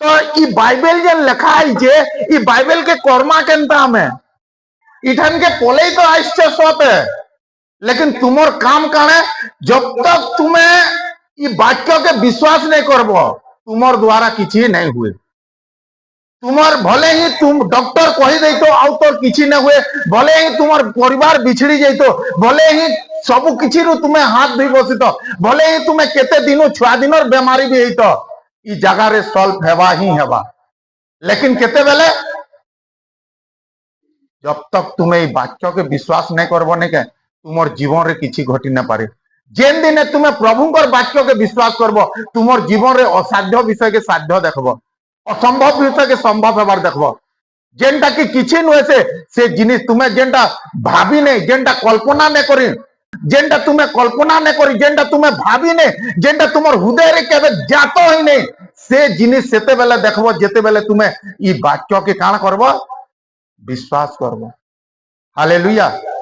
तो ई बाइबल जे लिखा है जे ई बाइबल के कर्मा केनता हमें इठन के पोले तो आइश्चे सोते, लेकिन तुमर काम काने जब तक तुम्हें ये वाक्य के विश्वास नहीं करबो तुमर द्वारा किसी नहीं हुए। तुमर भले ही तुम डॉक्टर कही दे तो आउ तो किसी नहीं हुए, भले ही तुमर परिवार बिछड़ी जाई तो, भले ही सब किसी रु तुम्हें हाथ धोई बसी तो, भले ही तुम्हें केते दिनो छुआ दिनर बेमारी भी है तो ई जगह रे सॉल्व हेबा ही हेबा। लेकिन केते बेले जब तक तुम्हें वाक्य के विश्वास नहीं करबो नहीं के तुमर जीवन रे किसी घटी न पारे। जेन दिन तुम्हें प्रभुंकर वाक्य के विश्वास करबो तुमर जीवन रे असाध्य विषय के साध्य देखबो, असंभव विषय के संभव हेबार देखबो। जेनटा कि किछि नुहे से जिनिस तुम्हें जेनटा भाभी नहीं, जेनटा कल्पना नहीं करी, जेनटा तुम्हें कल्पना नहीं करी, जेनटा तुम्हें भाभी नहीं, जेनटा तुमर हृदय रे केबे जातो ही नहीं, से जिनिस सेते बेले देखबो जेते बेले तुम्हें ई वाक्य के काण करबो विश्वास करबो। हालेलुया।